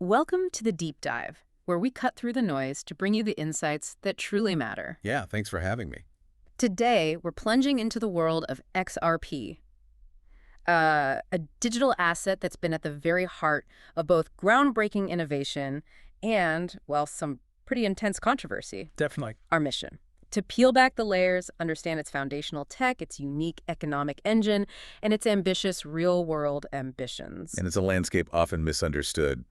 Welcome to the Deep Dive, where we cut through the noise to bring you the insights that truly matter. Yeah, thanks for having me. Today, we're plunging into the world of XRP, a digital asset that's been at the very heart of both groundbreaking innovation and, well, some pretty intense controversy. Definitely. Our mission: to peel back the layers, understand its foundational tech, its unique economic engine, and its ambitious real-world ambitions. And it's a landscape often misunderstood,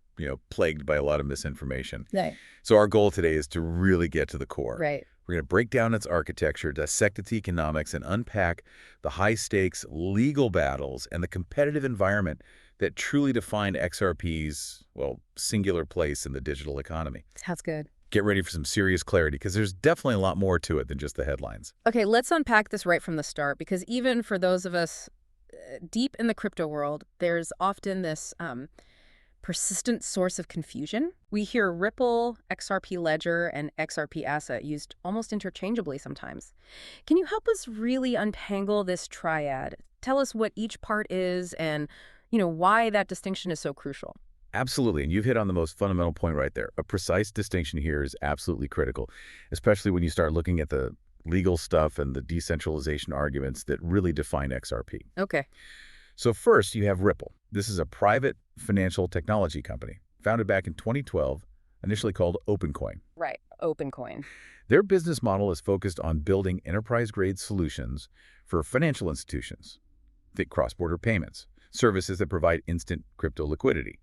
plagued by a lot of misinformation. Right. So our goal today is to really get to the core. Right. We're going to break down its architecture, dissect its economics, and unpack the high-stakes legal battles and the competitive environment that truly define XRP's, singular place in the digital economy. Sounds good. Get ready for some serious clarity, because there's definitely a lot more to it than just the headlines. Okay, let's unpack this right from the start, because even for those of us deep in the crypto world, there's often this persistent source of confusion. We hear Ripple, XRP Ledger, and XRP Asset used almost interchangeably sometimes. Can you help us really untangle this triad? Tell us what each part is and, why that distinction is so crucial. Absolutely, and you've hit on the most fundamental point right there. A precise distinction here is absolutely critical, especially when you start looking at the legal stuff and the decentralization arguments that really define XRP. Okay. So first, you have Ripple. This is a private financial technology company, founded back in 2012, initially called OpenCoin. Right, OpenCoin. Their business model is focused on building enterprise-grade solutions for financial institutions. Think cross-border payments, services that provide instant crypto liquidity.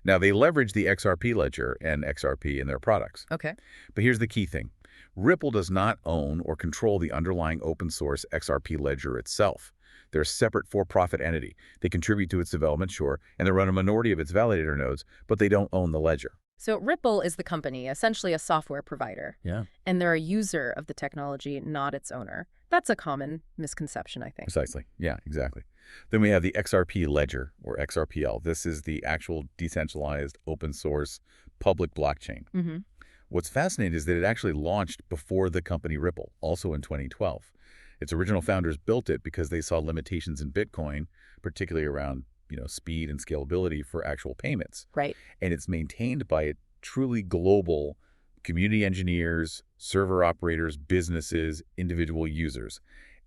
Now, they leverage the XRP Ledger and XRP in their products. Okay. But here's the key thing. Ripple does not own or control the underlying open-source XRP Ledger itself. They're a separate for-profit entity. They contribute to its development, sure, and they run a minority of its validator nodes, but they don't own the ledger. So Ripple is the company, essentially a software provider. Yeah. And they're a user of the technology, not its owner. That's a common misconception, I think. Precisely. Yeah, exactly. Then we have the XRP Ledger, or XRPL. This is the actual decentralized, open-source, public blockchain. Mm-hmm. What's fascinating is that it actually launched before the company Ripple, also in 2012. Its original founders built it because they saw limitations in Bitcoin, particularly around, speed and scalability for actual payments. Right. And it's maintained by a truly global community engineers, server operators, businesses, individual users.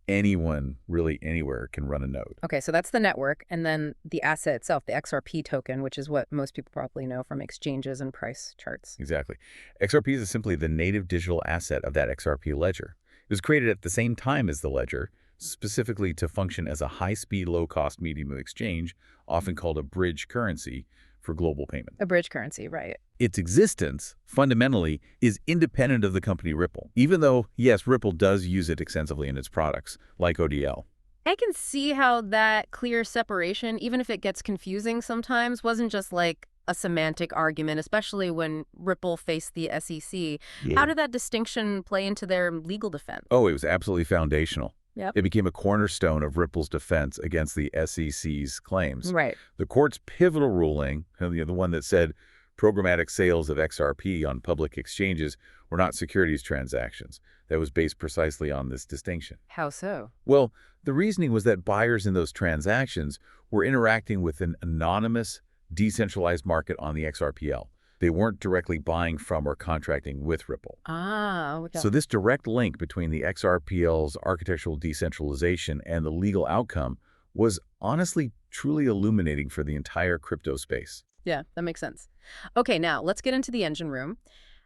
Anyone, really anywhere, can run a node. Okay, so that's the network, and then the asset itself, the XRP token, which is what most people probably know from exchanges and price charts. Exactly. XRP is simply the native digital asset of that XRP ledger. It was created at the same time as the ledger, specifically to function as a high-speed, low-cost medium of exchange, often called a bridge currency, for global payment. A bridge currency, right. Its existence, fundamentally, is independent of the company Ripple, even though, yes, Ripple does use it extensively in its products, like ODL. I can see how that clear separation, even if it gets confusing sometimes, wasn't just like a semantic argument, especially when Ripple faced the SEC. Yeah. How did that distinction play into their legal defense? Oh, it was absolutely foundational. Yep. It became a cornerstone of Ripple's defense against the SEC's claims. Right. The court's pivotal ruling, the one that said programmatic sales of XRP on public exchanges were not securities transactions, that was based precisely on this distinction. How so? Well, the reasoning was that buyers in those transactions were interacting with an anonymous, decentralized market on the XRPL. They weren't directly buying from or contracting with Ripple. Ah, okay. So this direct link between the XRPL's architectural decentralization and the legal outcome was honestly truly illuminating for the entire crypto space. Yeah, that makes sense. Okay, now let's get into the engine room.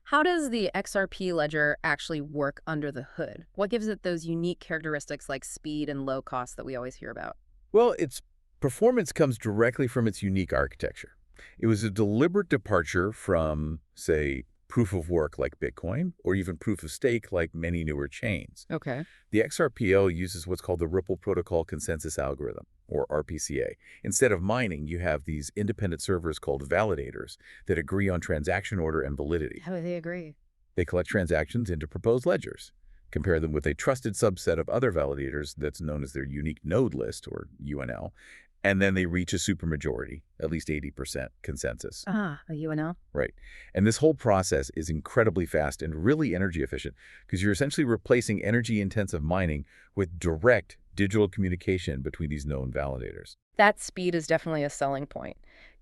How does the XRP Ledger actually work under the hood? What gives it those unique characteristics like speed and low cost that we always hear about? Well, its performance comes directly from its unique architecture. It was a deliberate departure from, say, proof of work like Bitcoin, or even proof of stake like many newer chains. Okay. The XRPL uses what's called the Ripple Protocol Consensus Algorithm, or RPCA. Instead of mining, you have these independent servers called validators that agree on transaction order and validity. How do they agree? They collect transactions into proposed ledgers, compare them with a trusted subset of other validators that's known as their unique node list, or UNL, and then they reach a supermajority, at least 80% consensus. Ah, a UNL? Right. And this whole process is incredibly fast and really energy efficient, because you're essentially replacing energy-intensive mining with direct digital communication between these known validators. That speed is definitely a selling point.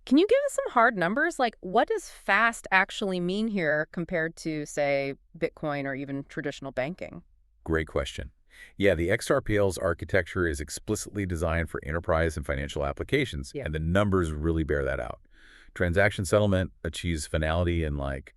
Can you give us some hard numbers? Like, what does fast actually mean here compared to, say, Bitcoin or even traditional banking? Great question. Yeah, the XRPL's architecture is explicitly designed for enterprise and financial applications, Yeah. and the numbers really bear that out. Transaction settlement achieves finality in like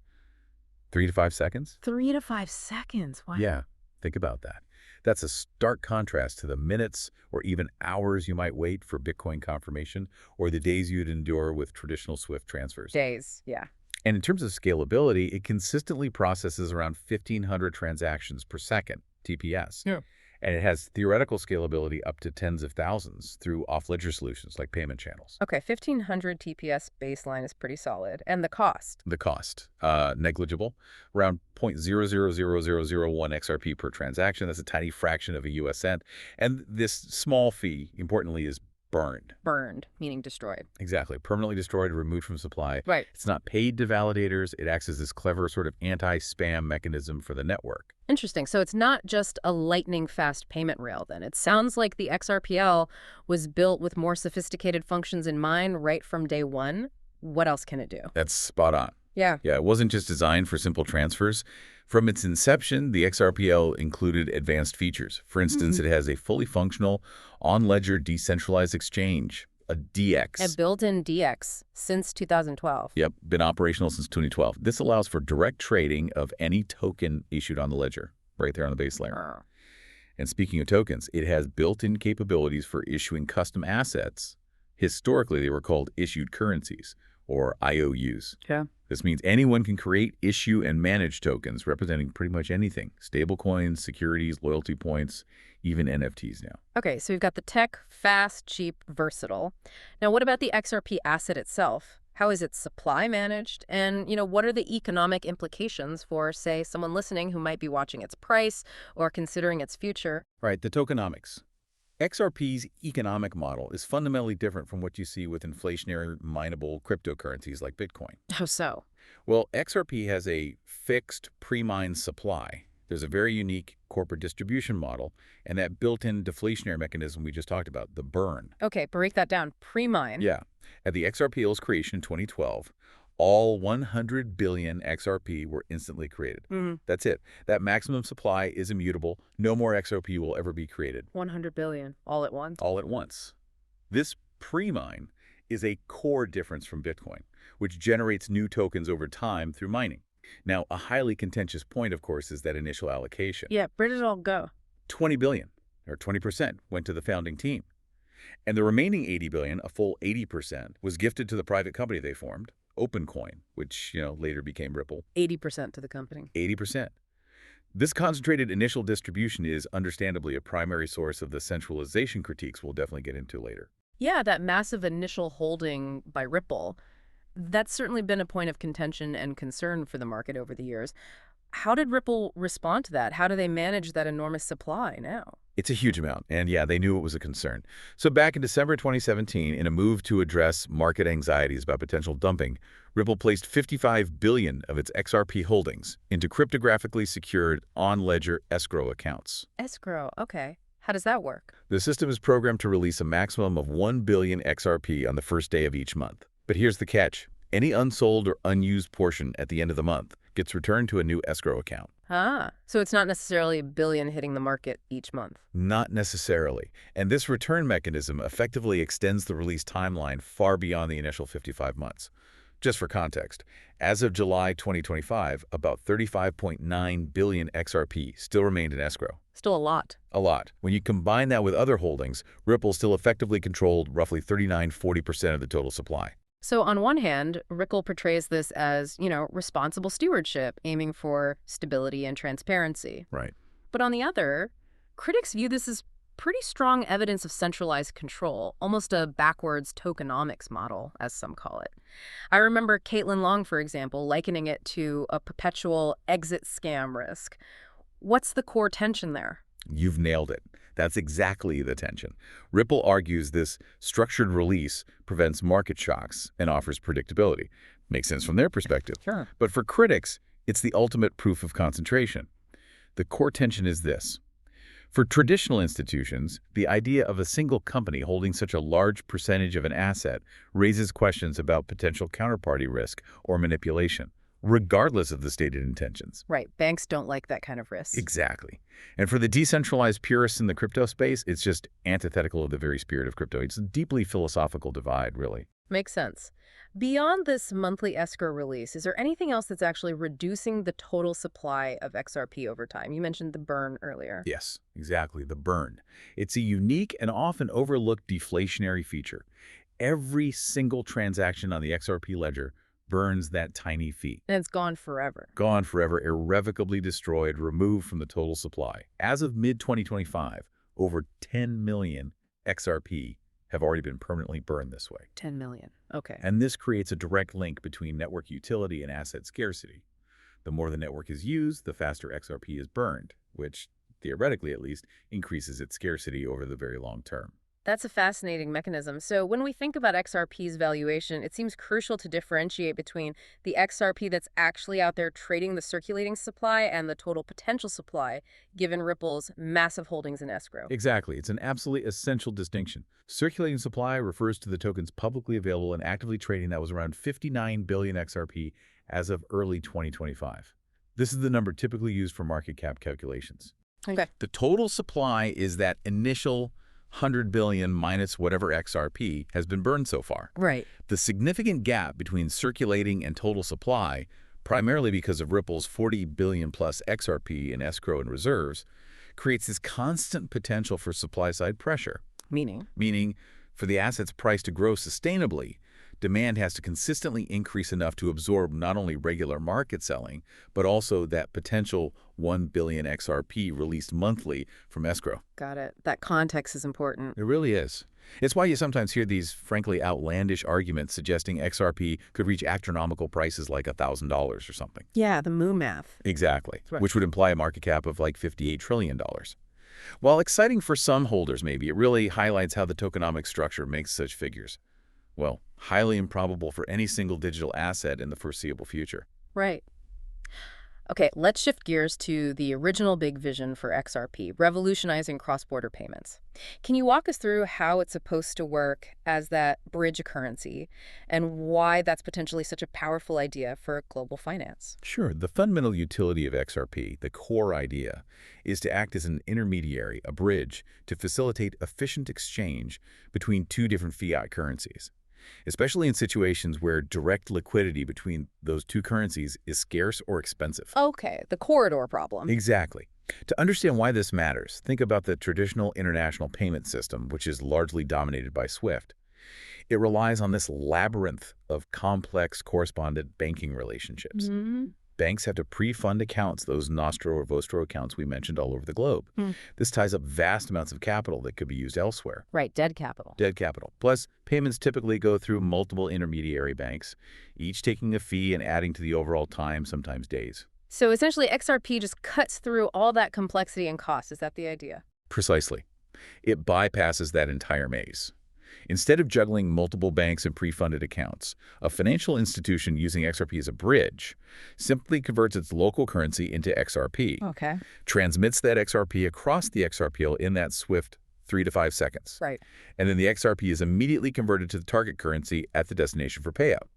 3 to 5 seconds. 3 to 5 seconds. Wow. Yeah, think about that. That's a stark contrast to the minutes or even hours you might wait for Bitcoin confirmation or the days you'd endure with traditional SWIFT transfers. Days. Yeah. And in terms of scalability, it consistently processes around 1,500 transactions per second, TPS. Yeah. And it has theoretical scalability up to tens of thousands through off-ledger solutions like payment channels. Okay, 1,500 TPS baseline is pretty solid. And the cost? The cost, negligible, around 0.000001 XRP per transaction. That's a tiny fraction of a US cent. And this small fee, importantly, is burned. Burned, meaning destroyed. Exactly. Permanently destroyed, removed from supply. Right. It's not paid to validators. It acts as this clever sort of anti-spam mechanism for the network. Interesting. So it's not just a lightning-fast payment rail, then. It sounds like the XRPL was built with more sophisticated functions in mind right from day one. What else can it do? That's spot on. Yeah. Yeah, it wasn't just designed for simple transfers. From its inception, the XRPL included advanced features. For instance, it has a fully functional on-ledger decentralized exchange, a DX. A built-in DX since 2012. Yep, been operational since 2012. This allows for direct trading of any token issued on the ledger, right there on the base layer. And speaking of tokens, it has built-in capabilities for issuing custom assets. Historically, they were called issued currencies, or IOUs. Yeah. This means anyone can create, issue, and manage tokens representing pretty much anything. Stablecoins, securities, loyalty points, even NFTs now. Okay, so we've got the tech, fast, cheap, versatile. Now, what about the XRP asset itself? How is its supply managed? And, what are the economic implications for, say, someone listening who might be watching its price or considering its future? Right, the tokenomics. XRP's economic model is fundamentally different from what you see with inflationary mineable cryptocurrencies like Bitcoin. How so? Well, XRP has a fixed pre-mined supply. There's a very unique corporate distribution model, and that built-in deflationary mechanism we just talked about, the burn. Okay, break that down. Pre-mine. Yeah. At the XRPL's creation in 2012, all 100 billion XRP were instantly created. That's it. That maximum supply is immutable. No more XRP will ever be created. 100 billion, all at once. All at once. This pre-mine is a core difference from Bitcoin, which generates new tokens over time through mining. Now, a highly contentious point, of course, is that initial allocation. Yeah, where did it all go? 20 billion, or 20%, went to the founding team. And the remaining 80 billion, a full 80%, was gifted to the private company they formed, OpenCoin, which, later became Ripple. 80% to the company. 80%. This concentrated initial distribution is understandably a primary source of the centralization critiques we'll definitely get into later. Yeah, that massive initial holding by Ripple, that's certainly been a point of contention and concern for the market over the years. How did Ripple respond to that? How do they manage that enormous supply now? It's a huge amount, and yeah, they knew it was a concern. So back in December 2017, in a move to address market anxieties about potential dumping, Ripple placed 55 billion of its XRP holdings into cryptographically secured on-ledger escrow accounts. Escrow, okay. How does that work? The system is programmed to release a maximum of 1 billion XRP on the first day of each month. But here's the catch. Any unsold or unused portion at the end of the month gets returned to a new escrow account. Ah, so it's not necessarily a billion hitting the market each month. Not necessarily. And this return mechanism effectively extends the release timeline far beyond the initial 55 months. Just for context, as of July 2025, about 35.9 billion XRP still remained in escrow. Still a lot. A lot. When you combine that with other holdings, Ripple still effectively controlled roughly 39–40% of the total supply. So on one hand, Ripple portrays this as, responsible stewardship, aiming for stability and transparency. Right. But on the other, critics view this as pretty strong evidence of centralized control, almost a backwards tokenomics model, as some call it. I remember Caitlin Long, for example, likening it to a perpetual exit scam risk. What's the core tension there? You've nailed it. That's exactly the tension. Ripple argues this structured release prevents market shocks and offers predictability. Makes sense from their perspective. Sure. But for critics, it's the ultimate proof of concentration. The core tension is this. For traditional institutions, the idea of a single company holding such a large percentage of an asset raises questions about potential counterparty risk or manipulation, regardless of the stated intentions. Right. Banks don't like that kind of risk. Exactly. And for the decentralized purists in the crypto space, it's just antithetical of the very spirit of crypto. It's a deeply philosophical divide, really. Makes sense. Beyond this monthly escrow release, is there anything else that's actually reducing the total supply of XRP over time? You mentioned the burn earlier. Yes, exactly, the burn. It's a unique and often overlooked deflationary feature. Every single transaction on the XRP Ledger burns that tiny fee. And it's gone forever. Gone forever, irrevocably destroyed, removed from the total supply. As of mid-2025, over 10 million XRP have already been permanently burned this way. 10 million. Okay. And this creates a direct link between network utility and asset scarcity. The more the network is used, the faster XRP is burned, which, theoretically at least, increases its scarcity over the very long term. That's a fascinating mechanism. So when we think about XRP's valuation, it seems crucial to differentiate between the XRP that's actually out there trading the circulating supply and the total potential supply, given Ripple's massive holdings in escrow. Exactly. It's an absolutely essential distinction. Circulating supply refers to the tokens publicly available and actively trading that was around 59 billion XRP as of early 2025. This is the number typically used for market cap calculations. Okay. The total supply is that initial 100 billion minus whatever XRP has been burned so far. Right. The significant gap between circulating and total supply, primarily because of Ripple's 40 billion plus XRP in escrow and reserves, creates this constant potential for supply-side pressure. Meaning, for the asset's price to grow sustainably, demand has to consistently increase enough to absorb not only regular market selling, but also that potential 1 billion XRP released monthly from escrow. Got it. That context is important. It really is. It's why you sometimes hear these frankly outlandish arguments suggesting XRP could reach astronomical prices like $1,000 or something. Yeah, the moo math. Exactly, Right. which would imply a market cap of like $58 trillion. While exciting for some holders maybe, it really highlights how the tokenomics structure makes such figures, well, highly improbable for any single digital asset in the foreseeable future. Right. Okay, let's shift gears to the original big vision for XRP, revolutionizing cross-border payments. Can you walk us through how it's supposed to work as that bridge currency and why that's potentially such a powerful idea for global finance? Sure, the fundamental utility of XRP, the core idea, is to act as an intermediary, a bridge, to facilitate efficient exchange between two different fiat currencies, especially in situations where direct liquidity between those two currencies is scarce or expensive. Okay, the corridor problem. Exactly. To understand why this matters, think about the traditional international payment system, which is largely dominated by SWIFT. It relies on this labyrinth of complex correspondent banking relationships. Banks have to pre-fund accounts, those Nostro or Vostro accounts we mentioned all over the globe. This ties up vast amounts of capital that could be used elsewhere. Right, dead capital. Dead capital. Plus, payments typically go through multiple intermediary banks, each taking a fee and adding to the overall time, sometimes days. So essentially, XRP just cuts through all that complexity and cost. Is that the idea? Precisely. It bypasses that entire maze. Instead of juggling multiple banks and pre-funded accounts, a financial institution using XRP as a bridge simply converts its local currency into XRP, Okay. transmits that XRP across the XRPL in that swift 3 to 5 seconds. Right. And then the XRP is immediately converted to the target currency at the destination for payout.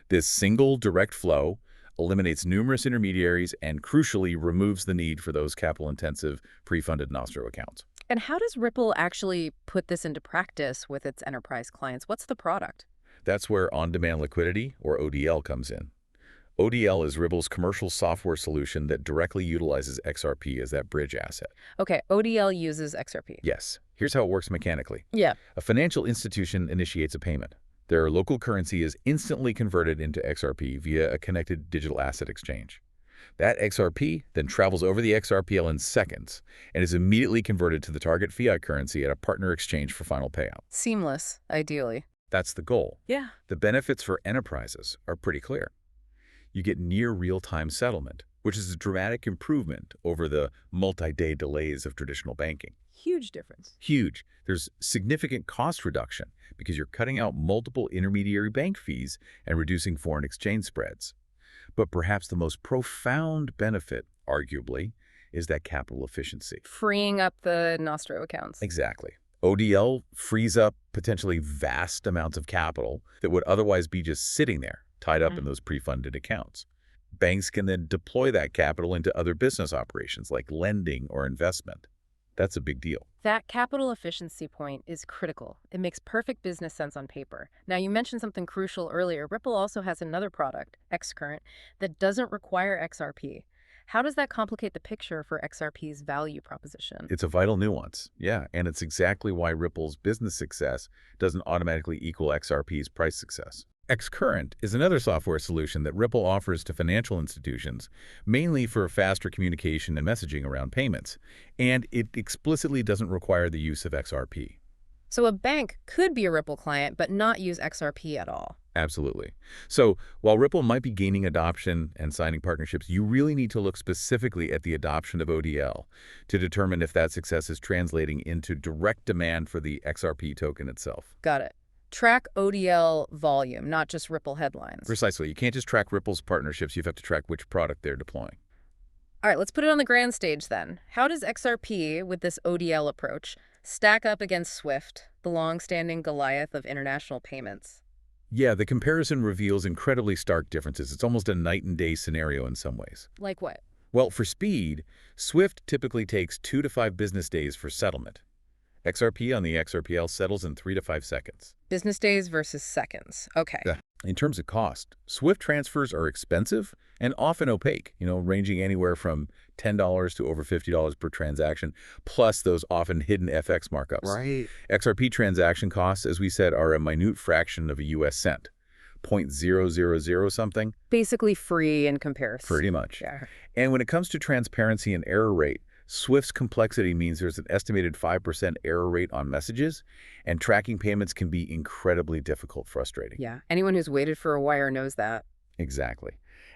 This single direct flow eliminates numerous intermediaries and crucially removes the need for those capital-intensive pre-funded Nostro accounts. And how does Ripple actually put this into practice with its enterprise clients? What's the product? That's where on-demand liquidity, or ODL, comes in. ODL is Ripple's commercial software solution that directly utilizes XRP as that bridge asset. Okay, ODL uses XRP. Yes. Here's how it works mechanically. Yeah. A financial institution initiates a payment. Their local currency is instantly converted into XRP via a connected digital asset exchange. That XRP then travels over the XRPL in seconds and is immediately converted to the target fiat currency at a partner exchange for final payout. Seamless, ideally. That's the goal. Yeah. The benefits for enterprises are pretty clear. You get near real-time settlement, which is a dramatic improvement over the multi-day delays of traditional banking. Huge difference. Huge. There's significant cost reduction because you're cutting out multiple intermediary bank fees and reducing foreign exchange spreads. But perhaps the most profound benefit, arguably, is that capital efficiency. Freeing up the Nostro accounts. Exactly. ODL frees up potentially vast amounts of capital that would otherwise be just sitting there, tied up in those pre-funded accounts. Banks can then deploy that capital into other business operations like lending or investment. That's a big deal. That capital efficiency point is critical. It makes perfect business sense on paper. Now, you mentioned something crucial earlier. Ripple also has another product, Xcurrent, that doesn't require XRP. How does that complicate the picture for XRP's value proposition? It's a vital nuance, yeah, and it's exactly why Ripple's business success doesn't automatically equal XRP's price success. Xcurrent is another software solution that Ripple offers to financial institutions, mainly for faster communication and messaging around payments, and it explicitly doesn't require the use of XRP. So a bank could be a Ripple client but not use XRP at all. Absolutely. So while Ripple might be gaining adoption and signing partnerships, you really need to look specifically at the adoption of ODL to determine if that success is translating into direct demand for the XRP token itself. Got it. Track ODL volume, not just Ripple headlines. Precisely. You can't just track Ripple's partnerships. You have to track which product they're deploying. All right, let's put it on the grand stage then. How does XRP, with this ODL approach, stack up against SWIFT, the long-standing Goliath of international payments? Yeah, the comparison reveals incredibly stark differences. It's almost a night and day scenario in some ways. Like what? Well, for speed, SWIFT typically takes 2 to 5 business days for settlement. XRP on the XRPL settles in 3 to 5 seconds. Business days versus seconds. Okay. Yeah. In terms of cost, SWIFT transfers are expensive and often opaque, ranging anywhere from $10 to over $50 per transaction, plus those often hidden FX markups. Right. XRP transaction costs, as we said, are a minute fraction of a US cent, 0.000 something. Basically free in comparison. Pretty much. Yeah. And when it comes to transparency and error rate, SWIFT's complexity means there's an estimated 5% error rate on messages, and tracking payments can be incredibly difficult, frustrating. Yeah. Anyone who's waited for a wire knows that. Exactly.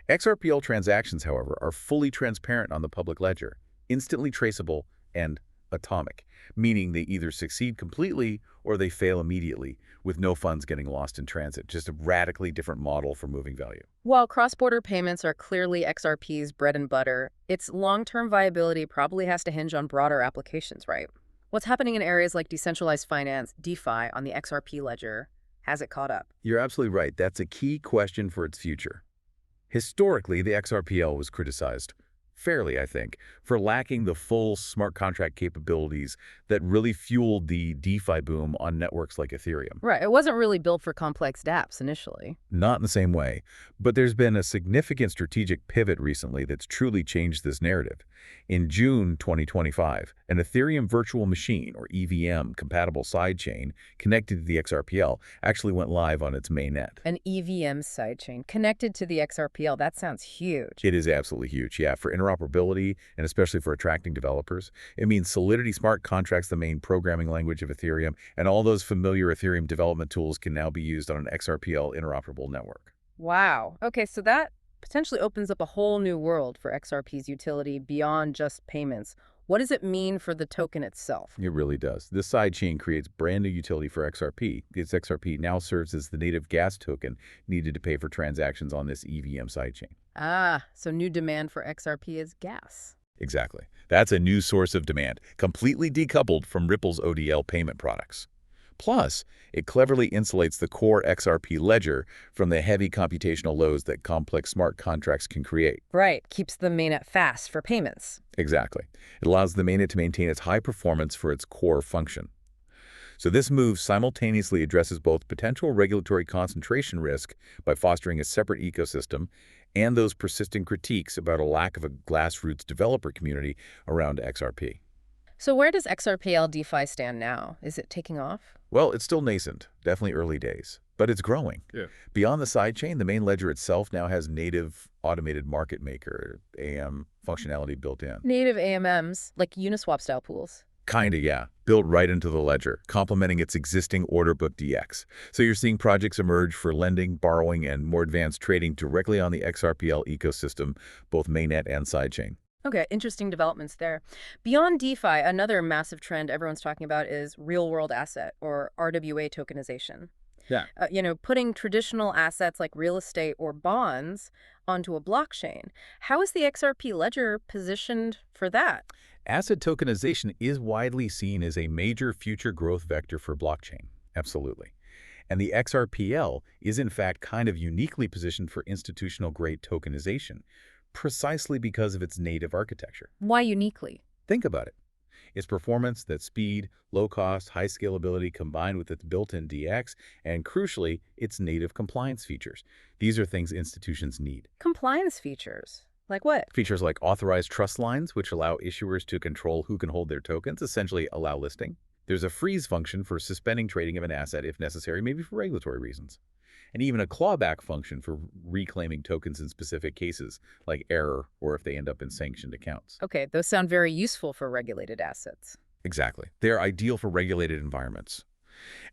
XRPL transactions, however, are fully transparent on the public ledger, instantly traceable, and atomic, meaning they either succeed completely or they fail immediately, with no funds getting lost in transit. Just a radically different model for moving value. While cross-border payments are clearly XRP's bread and butter, its long-term viability probably has to hinge on broader applications, right? What's happening in areas like decentralized finance, DeFi, on the XRP Ledger? Has it caught up? You're absolutely right. That's a key question for its future. Historically, the XRPL was criticized, fairly, I think, for lacking the full smart contract capabilities that really fueled the DeFi boom on networks like Ethereum. Right. It wasn't really built for complex dApps initially. Not in the same way, but there's been a significant strategic pivot recently that's truly changed this narrative. In June 2025, an Ethereum virtual machine, or EVM-compatible sidechain connected to the XRPL actually went live on its mainnet. An EVM sidechain connected to the XRPL. That sounds huge. It is absolutely huge, yeah, for interoperability and especially for attracting developers. It means Solidity smart contracts, the main programming language of Ethereum, and all those familiar Ethereum development tools can now be used on an XRPL interoperable network. Wow. Okay, so that potentially opens up a whole new world for XRP's utility beyond just payments. What does it mean for the token itself? It really does. This sidechain creates brand new utility for XRP. Its XRP now serves as the native gas token needed to pay for transactions on this EVM sidechain. Ah, so new demand for XRP is gas. Exactly. That's a new source of demand, completely decoupled from Ripple's ODL payment products. Plus, it cleverly insulates the core XRP ledger from the heavy computational loads that complex smart contracts can create. Right. Keeps the mainnet fast for payments. Exactly. It allows the mainnet to maintain its high performance for its core function. So this move simultaneously addresses both potential regulatory concentration risk by fostering a separate ecosystem and those persistent critiques about a lack of a grassroots developer community around XRP. So where does XRPL DeFi stand now? Is it taking off? Well, it's still nascent, definitely early days, but it's growing. Yeah. Beyond the sidechain, the main ledger itself now has native automated market maker, AM, functionality built in. Native AMMs, like Uniswap-style pools. Kinda, yeah. Built right into the ledger, complementing its existing order book DX. So you're seeing projects emerge for lending, borrowing, and more advanced trading directly on the XRPL ecosystem, both mainnet and sidechain. Okay, interesting developments there. Beyond DeFi, another massive trend everyone's talking about is real-world asset, or RWA tokenization. Yeah. Putting traditional assets like real estate or bonds onto a blockchain. How is the XRP Ledger positioned for that? Asset tokenization is widely seen as a major future growth vector for blockchain. Absolutely. And the XRPL is in fact kind of uniquely positioned for institutional-grade tokenization, precisely because of its native architecture. Why uniquely? Think about it. Its performance, that speed, low cost, high scalability combined with its built-in DX, and crucially, its native compliance features. These are things institutions need. Compliance features. Like what? Features like authorized trust lines, which allow issuers to control who can hold their tokens, essentially allow listing. There's a freeze function for suspending trading of an asset if necessary, maybe for regulatory reasons. And even a clawback function for reclaiming tokens in specific cases, like error or if they end up in sanctioned accounts. Okay, those sound very useful for regulated assets. Exactly. They're ideal for regulated environments.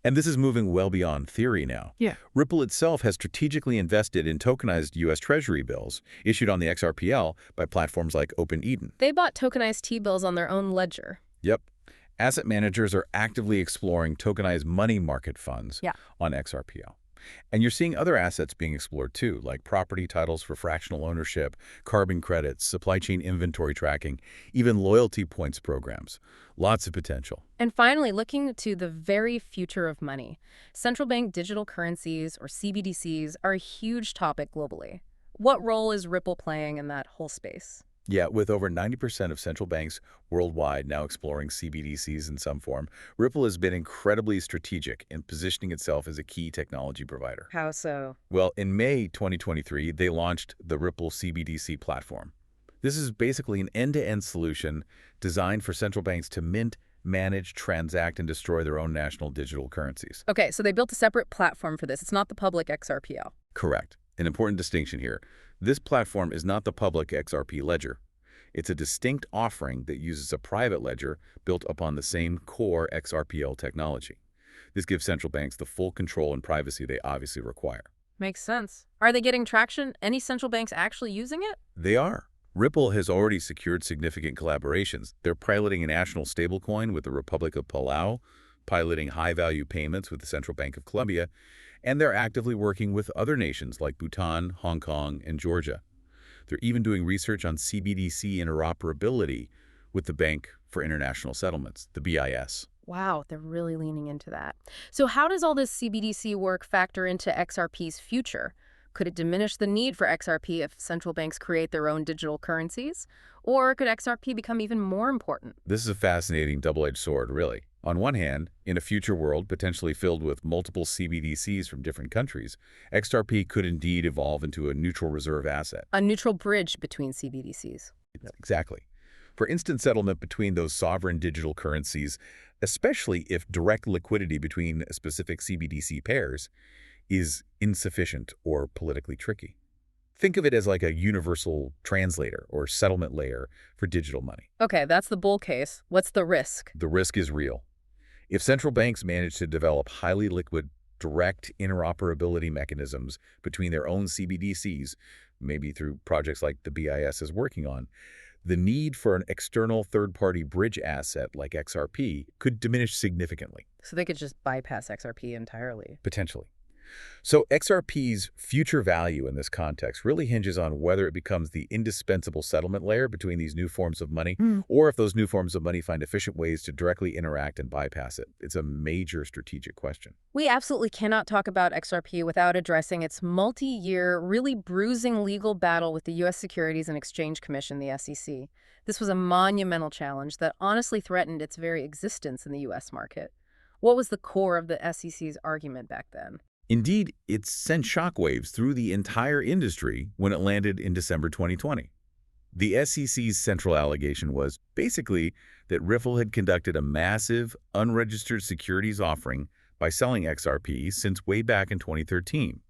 And this is moving well beyond theory now. Yeah. Ripple itself has strategically invested in tokenized U.S. Treasury bills issued on the XRPL by platforms like OpenEden. They bought tokenized T-bills on their own ledger. Yep. Asset managers are actively exploring tokenized money market funds Yeah. on XRPL. And you're seeing other assets being explored too, like property titles for fractional ownership, carbon credits, supply chain inventory tracking, even loyalty points programs. Lots of potential. And finally, looking to the very future of money. Central Bank Digital Currencies, or CBDCs, are a huge topic globally. What role is Ripple playing in that whole space? Yeah, with over 90% of central banks worldwide now exploring CBDCs in some form, Ripple has been incredibly strategic in positioning itself as a key technology provider. How so? Well, in May 2023, they launched the Ripple CBDC platform. This is basically an end-to-end solution designed for central banks to mint, manage, transact, and destroy their own national digital currencies. Okay, so they built a separate platform for this. It's not the public XRPL. Correct. An important distinction here. This platform is not the public XRP Ledger. It's a distinct offering that uses a private ledger built upon the same core XRPL technology. This gives central banks the full control and privacy they obviously require. Makes sense. Are they getting traction? Any central banks actually using it? They are. Ripple has already secured significant collaborations. They're piloting a national stablecoin with the Republic of Palau, piloting high-value payments with the Central Bank of Colombia, and they're actively working with other nations like Bhutan, Hong Kong, and Georgia. They're even doing research on CBDC interoperability with the Bank for International Settlements, the BIS. Wow, they're really leaning into that. So how does all this CBDC work factor into XRP's future? Could it diminish the need for XRP if central banks create their own digital currencies? Or could XRP become even more important? This is a fascinating double-edged sword, really. On one hand, in a future world potentially filled with multiple CBDCs from different countries, XRP could indeed evolve into a neutral reserve asset. A neutral bridge between CBDCs. Exactly. For instant settlement between those sovereign digital currencies, especially if direct liquidity between specific CBDC pairs is insufficient or politically tricky. Think of it as like a universal translator or settlement layer for digital money. Okay, that's the bull case. What's the risk? The risk is real. If central banks manage to develop highly liquid, direct interoperability mechanisms between their own CBDCs, maybe through projects like the BIS is working on, the need for an external third-party bridge asset like XRP could diminish significantly. So they could just bypass XRP entirely. Potentially. So XRP's future value in this context really hinges on whether it becomes the indispensable settlement layer between these new forms of money, or if those new forms of money find efficient ways to directly interact and bypass it. It's a major strategic question. We absolutely cannot talk about XRP without addressing its multi-year, really bruising legal battle with the U.S. Securities and Exchange Commission, the SEC. This was a monumental challenge that honestly threatened its very existence in the U.S. market. What was the core of the SEC's argument back then? Indeed, it sent shockwaves through the entire industry when it landed in December 2020. The SEC's central allegation was basically that Ripple had conducted a massive, unregistered securities offering by selling XRP since way back in 2013.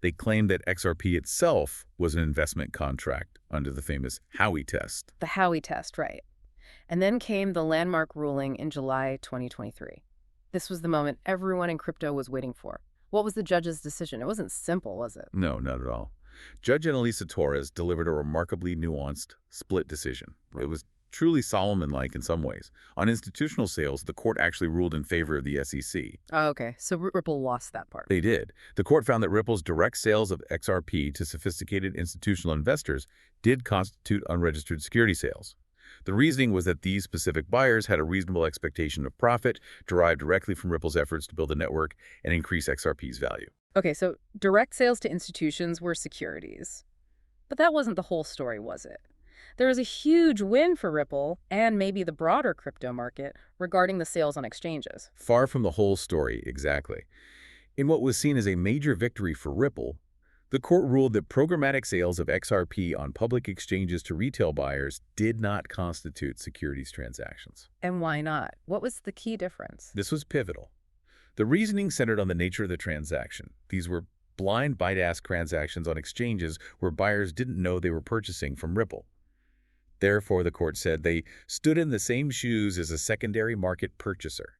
They claimed that XRP itself was an investment contract under the famous Howey test. The Howey test, right. And then came the landmark ruling in July 2023. This was the moment everyone in crypto was waiting for. What was the judge's decision? It wasn't simple, was it? No, not at all. Judge Annalisa Torres delivered a remarkably nuanced, split decision. It was truly Solomon-like in some ways. On institutional sales, the court actually ruled in favor of the SEC. Oh, okay, so Ripple lost that part. They did. The court found that Ripple's direct sales of XRP to sophisticated institutional investors did constitute unregistered security sales. The reasoning was that these specific buyers had a reasonable expectation of profit derived directly from Ripple's efforts to build a network and increase XRP's value. Okay, so direct sales to institutions were securities. But that wasn't the whole story, was it? There was a huge win for Ripple and maybe the broader crypto market regarding the sales on exchanges. Far from the whole story, exactly. In what was seen as a major victory for Ripple, the court ruled that programmatic sales of XRP on public exchanges to retail buyers did not constitute securities transactions. And why not? What was the key difference? This was pivotal. The reasoning centered on the nature of the transaction. These were blind bid-ask transactions on exchanges where buyers didn't know they were purchasing from Ripple. Therefore, the court said they stood in the same shoes as a secondary market purchaser,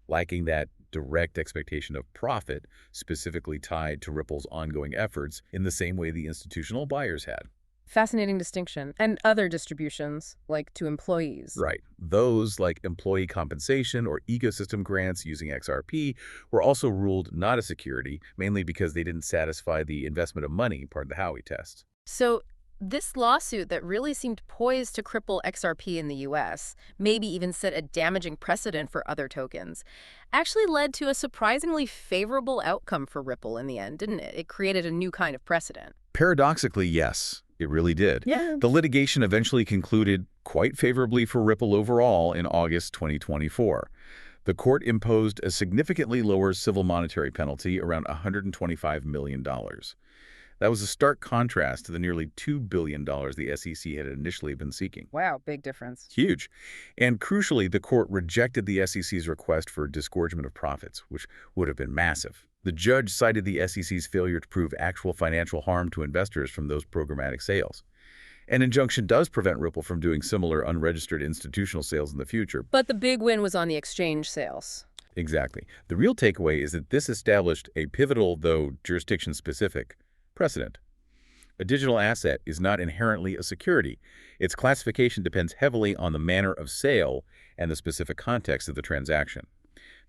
lacking that direct expectation of profit specifically tied to Ripple's ongoing efforts in the same way the institutional buyers had. Fascinating distinction. And other distributions, like to employees. Right. Those, like employee compensation or ecosystem grants using XRP, were also ruled not a security, mainly because they didn't satisfy the investment of money part of the Howey test. So this lawsuit that really seemed poised to cripple XRP in the US, maybe even set a damaging precedent for other tokens, actually led to a surprisingly favorable outcome for Ripple in the end, didn't it? It created a new kind of precedent. Paradoxically, yes, it really did. Yeah. The litigation eventually concluded quite favorably for Ripple overall in August 2024. The court imposed a significantly lower civil monetary penalty, around $125 million. That was a stark contrast to the nearly $2 billion the SEC had initially been seeking. Wow, big difference. Huge. And crucially, the court rejected the SEC's request for disgorgement of profits, which would have been massive. The judge cited the SEC's failure to prove actual financial harm to investors from those programmatic sales. An injunction does prevent Ripple from doing similar unregistered institutional sales in the future. But the big win was on the exchange sales. Exactly. The real takeaway is that this established a pivotal, though jurisdiction-specific, precedent. A digital asset is not inherently a security. Its classification depends heavily on the manner of sale and the specific context of the transaction.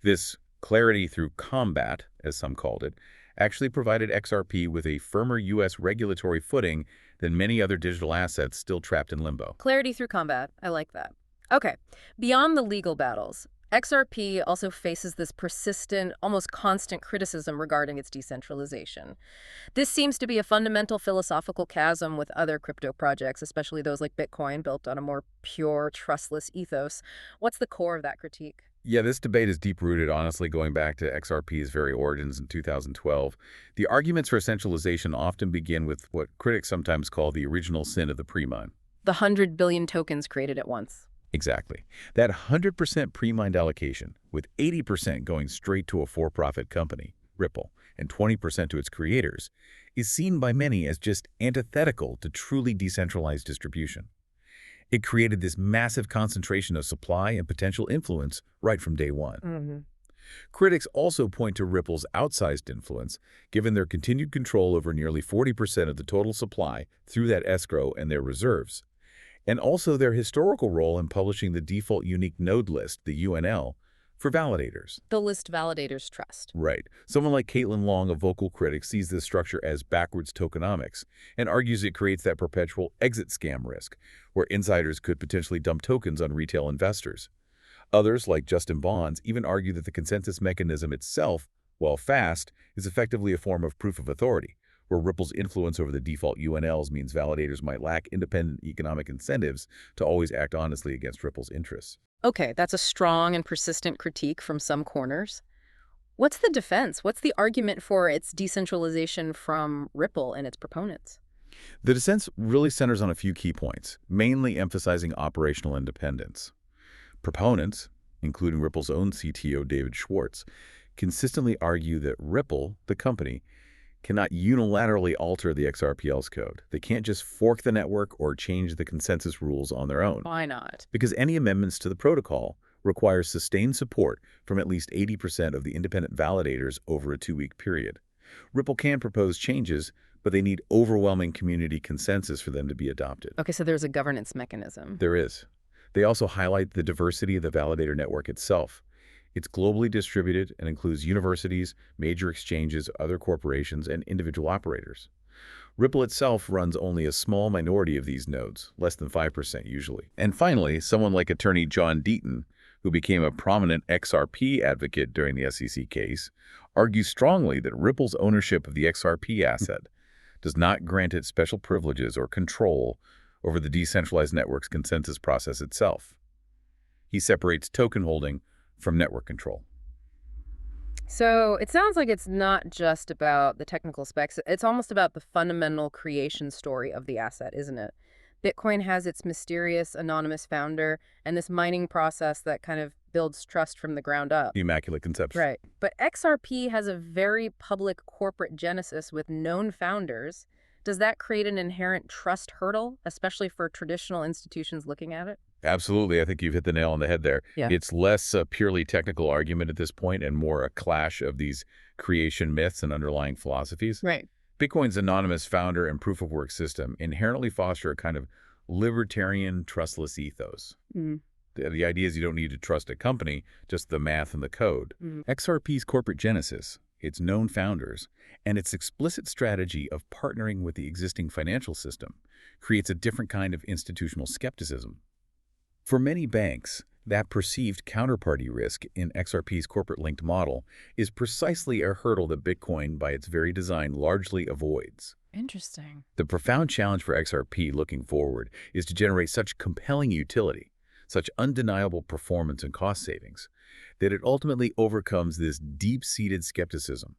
This clarity through combat, as some called it, actually provided XRP with a firmer U.S. regulatory footing than many other digital assets still trapped in limbo. Clarity through combat. I like that. Okay, beyond the legal battles, XRP also faces this persistent, almost constant criticism regarding its decentralization. This seems to be a fundamental philosophical chasm with other crypto projects, especially those like Bitcoin, built on a more pure, trustless ethos. What's the core of that critique? Yeah, this debate is deep-rooted, honestly, going back to XRP's very origins in 2012. The arguments for centralization often begin with what critics sometimes call the original sin of the pre-mine. The 100 billion tokens created at once. Exactly. That 100% pre-mined allocation, with 80% going straight to a for-profit company, Ripple, and 20% to its creators, is seen by many as just antithetical to truly decentralized distribution. It created this massive concentration of supply and potential influence right from day one. Critics also point to Ripple's outsized influence, given their continued control over nearly 40% of the total supply through that escrow and their reserves, and also their historical role in publishing the default unique node list, the UNL, for validators. The list validators trust. Right. Someone like Caitlin Long, a vocal critic, sees this structure as backwards tokenomics and argues it creates that perpetual exit scam risk, where insiders could potentially dump tokens on retail investors. Others, like Justin Bonds, even argue that the consensus mechanism itself, while fast, is effectively a form of proof of authority, where Ripple's influence over the default UNLs means validators might lack independent economic incentives to always act honestly against Ripple's interests. Okay, that's a strong and persistent critique from some corners. What's the defense? What's the argument for its decentralization from Ripple and its proponents? The dissent really centers on a few key points, mainly emphasizing operational independence. Proponents, including Ripple's own CTO David Schwartz, consistently argue that Ripple, the company, cannot unilaterally alter the XRPL's code. They can't just fork the network or change the consensus rules on their own. Why not? Because any amendments to the protocol require sustained support from at least 80% of the independent validators over a 2-week period. Ripple can propose changes, but they need overwhelming community consensus for them to be adopted. Okay, so there's a governance mechanism. There is. They also highlight the diversity of the validator network itself. It's globally distributed and includes universities, major exchanges, other corporations, and individual operators. Ripple itself runs only a small minority of these nodes, less than 5% usually. And finally, someone like attorney John Deaton, who became a prominent XRP advocate during the SEC case, argues strongly that Ripple's ownership of the XRP asset does not grant it special privileges or control over the decentralized network's consensus process itself. He separates token holding from network control. So it sounds like it's not just about the technical specs. It's almost about the fundamental creation story of the asset, isn't it? Bitcoin has its mysterious anonymous founder and this mining process that kind of builds trust from the ground up. The Immaculate Conception. Right. But XRP has a very public corporate genesis with known founders. Does that create an inherent trust hurdle, especially for traditional institutions looking at it? Absolutely. I think you've hit the nail on the head there. Yeah. It's less a purely technical argument at this point and more a clash of these creation myths and underlying philosophies. Right. Bitcoin's anonymous founder and proof-of-work system inherently foster a kind of libertarian, trustless ethos. Mm. The idea is you don't need to trust a company, just the math and the code. XRP's corporate genesis, its known founders, and its explicit strategy of partnering with the existing financial system creates a different kind of institutional skepticism. For many banks, that perceived counterparty risk in XRP's corporate-linked model is precisely a hurdle that Bitcoin, by its very design, largely avoids. Interesting. The profound challenge for XRP looking forward is to generate such compelling utility, such undeniable performance and cost savings, that it ultimately overcomes this deep-seated skepticism,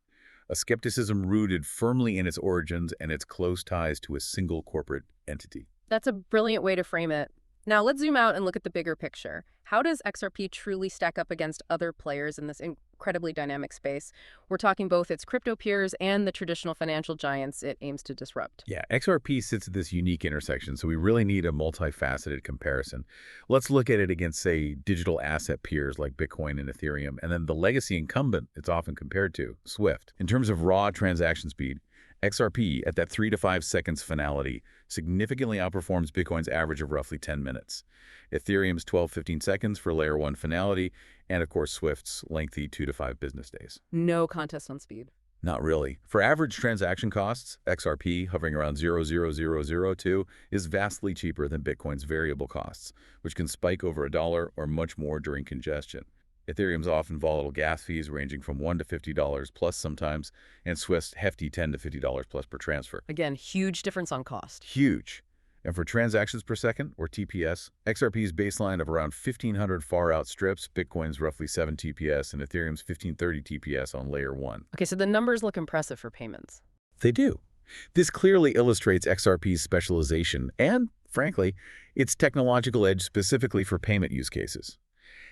a skepticism rooted firmly in its origins and its close ties to a single corporate entity. That's a brilliant way to frame it. Now, let's zoom out and look at the bigger picture. How does XRP truly stack up against other players in this incredibly dynamic space? We're talking both its crypto peers and the traditional financial giants it aims to disrupt. Yeah, XRP sits at this unique intersection, so we really need a multifaceted comparison. Let's look at it against, say, digital asset peers like Bitcoin and Ethereum, and then the legacy incumbent it's often compared to, SWIFT. In terms of raw transaction speed, XRP, at that 3 to 5 seconds finality, significantly outperforms Bitcoin's average of roughly 10 minutes. Ethereum's 12-15 seconds for Layer 1 finality, and of course Swift's lengthy 2 to 5 business days. No contest on speed. Not really. For average transaction costs, XRP, hovering around 0.0002, is vastly cheaper than Bitcoin's variable costs, which can spike over $1 or much more during congestion. Ethereum's often volatile gas fees ranging from $1 to $50 plus sometimes, and Swift's hefty $10 to $50 plus per transfer. Again, huge difference on cost. Huge. And for transactions per second, or TPS, XRP's baseline of around 1,500 far outstrips Bitcoin's roughly 7 TPS and Ethereum's 1,530 TPS on Layer 1. Okay, so the numbers look impressive for payments. They do. This clearly illustrates XRP's specialization and, frankly, its technological edge specifically for payment use cases.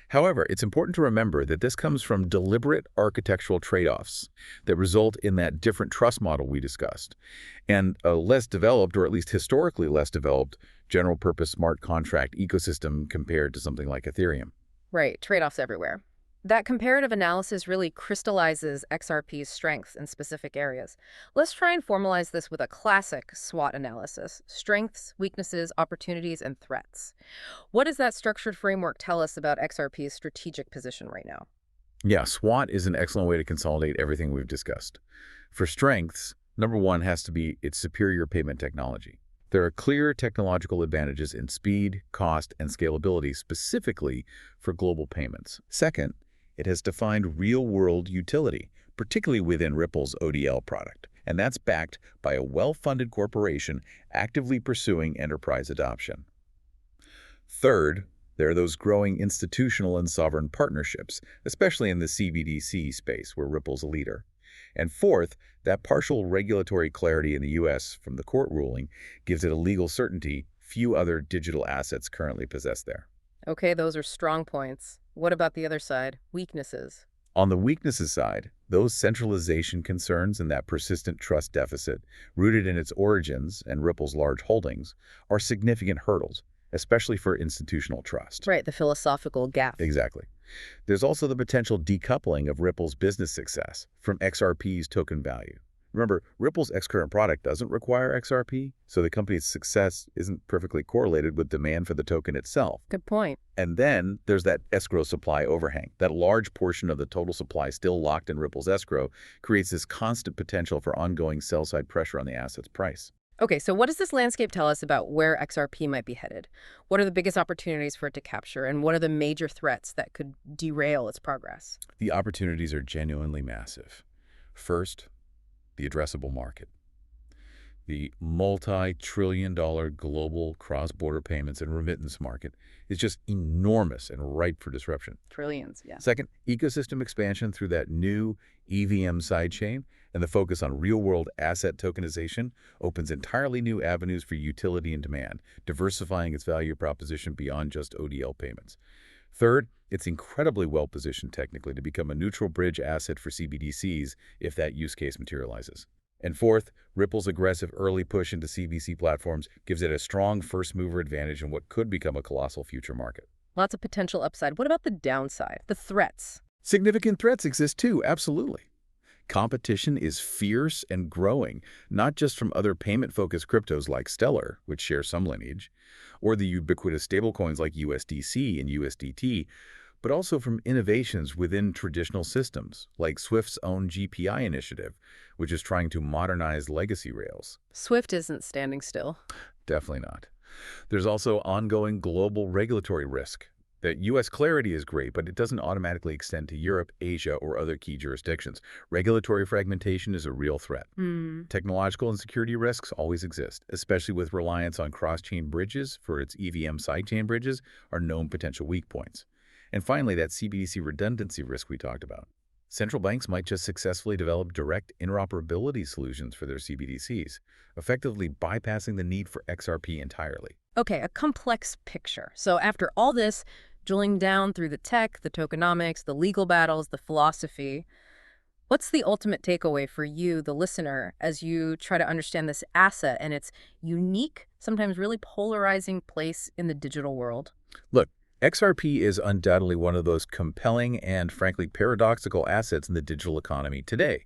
However, it's important to remember that this comes from deliberate architectural trade-offs that result in that different trust model we discussed, and a less developed, or at least historically less developed, general-purpose smart contract ecosystem compared to something like Ethereum. Right, trade-offs everywhere. That comparative analysis really crystallizes XRP's strengths in specific areas. Let's try and formalize this with a classic SWOT analysis: strengths, weaknesses, opportunities, and threats. What does that structured framework tell us about XRP's strategic position right now? Yeah, SWOT is an excellent way to consolidate everything we've discussed. For strengths, number one has to be its superior payment technology. There are clear technological advantages in speed, cost, and scalability specifically for global payments. Second, it has defined real-world utility, particularly within Ripple's ODL product, and that's backed by a well-funded corporation actively pursuing enterprise adoption. Third, there are those growing institutional and sovereign partnerships, especially in the CBDC space where Ripple's a leader. And fourth, that partial regulatory clarity in the U.S. from the court ruling gives it a legal certainty few other digital assets currently possess there. Okay, those are strong points. What about the other side? Weaknesses. On the weaknesses side, those centralization concerns and that persistent trust deficit, rooted in its origins and Ripple's large holdings, are significant hurdles, especially for institutional trust. Right, the philosophical gap. Exactly. There's also the potential decoupling of Ripple's business success from XRP's token value. Remember, Ripple's X-current product doesn't require XRP, so the company's success isn't perfectly correlated with demand for the token itself. Good point. And then there's that escrow supply overhang. That large portion of the total supply still locked in Ripple's escrow creates this constant potential for ongoing sell-side pressure on the asset's price. Okay, so what does this landscape tell us about where XRP might be headed? What are the biggest opportunities for it to capture, and what are the major threats that could derail its progress? The opportunities are genuinely massive. First, the addressable market. The multi-trillion-dollar global cross-border payments and remittance market is just enormous and ripe for disruption. Trillions, yeah. Second, ecosystem expansion through that new EVM sidechain and the focus on real-world asset tokenization opens entirely new avenues for utility and demand, diversifying its value proposition beyond just ODL payments. Third, it's incredibly well-positioned technically to become a neutral bridge asset for CBDCs if that use case materializes. And fourth, Ripple's aggressive early push into CBDC platforms gives it a strong first-mover advantage in what could become a colossal future market. Lots of potential upside. What about the downside, the threats? Significant threats exist too, absolutely. Competition is fierce and growing, not just from other payment-focused cryptos like Stellar, which share some lineage, or the ubiquitous stablecoins like USDC and USDT, but also from innovations within traditional systems, like Swift's own GPI initiative, which is trying to modernize legacy rails. Swift isn't standing still. Definitely not. There's also ongoing global regulatory risk. The U.S. clarity is great, but it doesn't automatically extend to Europe, Asia, or other key jurisdictions. Regulatory fragmentation is a real threat. Technological and security risks always exist, especially with reliance on cross-chain bridges for its EVM sidechain bridges are known potential weak points. And finally, that CBDC redundancy risk we talked about. Central banks might just successfully develop direct interoperability solutions for their CBDCs, effectively bypassing the need for XRP entirely. Okay, a complex picture. So after all this, drilling down through the tech, the tokenomics, the legal battles, the philosophy, what's the ultimate takeaway for you, the listener, as you try to understand this asset and its unique, sometimes really polarizing place in the digital world? Look, XRP is undoubtedly one of those compelling and, frankly, paradoxical assets in the digital economy today.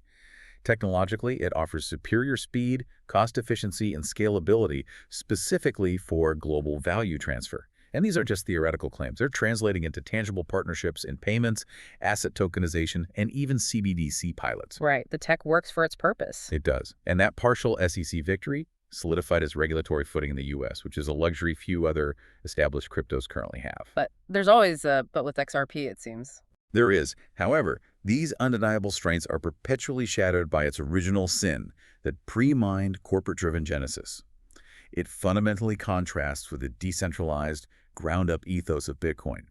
Technologically, it offers superior speed, cost efficiency, and scalability specifically for global value transfer. And these aren't just theoretical claims. They're translating into tangible partnerships in payments, asset tokenization, and even CBDC pilots. Right, the tech works for its purpose. It does. And that partial SEC victory solidified its regulatory footing in the U.S., which is a luxury few other established cryptos currently have. But there's always a but with XRP, it seems. There is. However, these undeniable strengths are perpetually shadowed by its original sin, that pre-mined, corporate-driven genesis. It fundamentally contrasts with the decentralized, ground-up ethos of Bitcoin.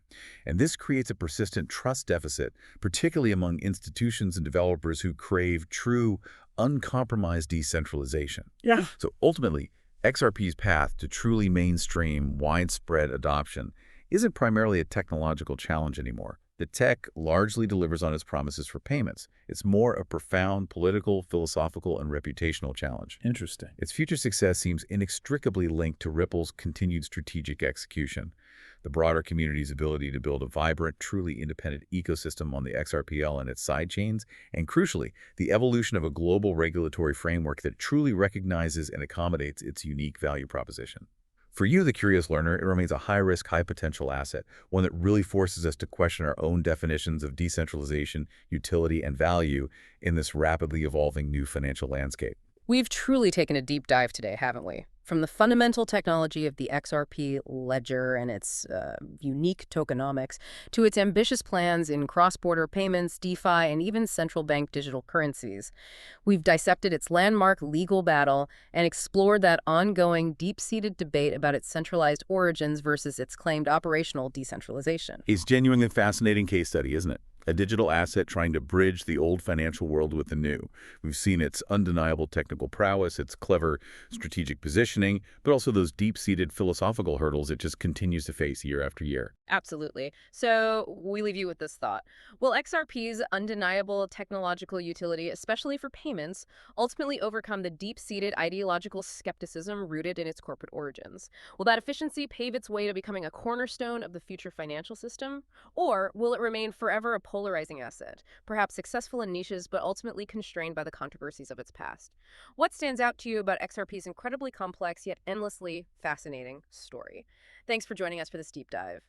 And this creates a persistent trust deficit, particularly among institutions and developers who crave true, uncompromised decentralization. Yeah. So ultimately, XRP's path to truly mainstream, widespread adoption isn't primarily a technological challenge anymore. The tech largely delivers on its promises for payments. It's more a profound political, philosophical, and reputational challenge. Interesting. Its future success seems inextricably linked to Ripple's continued strategic execution, the broader community's ability to build a vibrant, truly independent ecosystem on the XRPL and its sidechains, and crucially, the evolution of a global regulatory framework that truly recognizes and accommodates its unique value proposition. For you, the curious learner, it remains a high-risk, high-potential asset, one that really forces us to question our own definitions of decentralization, utility, and value in this rapidly evolving new financial landscape. We've truly taken a deep dive today, haven't we? From the fundamental technology of the XRP Ledger and its unique tokenomics to its ambitious plans in cross-border payments, DeFi, and even central bank digital currencies. We've dissected its landmark legal battle and explored that ongoing, deep-seated debate about its centralized origins versus its claimed operational decentralization. It's a genuinely fascinating case study, isn't it? A digital asset trying to bridge the old financial world with the new. We've seen its undeniable technical prowess, its clever strategic positioning, but also those deep-seated philosophical hurdles it just continues to face year after year. Absolutely. So we leave you with this thought. Will XRP's undeniable technological utility, especially for payments, ultimately overcome the deep-seated ideological skepticism rooted in its corporate origins? Will that efficiency pave its way to becoming a cornerstone of the future financial system? Or will it remain forever a polarizing asset, perhaps successful in niches but ultimately constrained by the controversies of its past. What stands out to you about XRP's incredibly complex yet endlessly fascinating story? Thanks for joining us for this deep dive.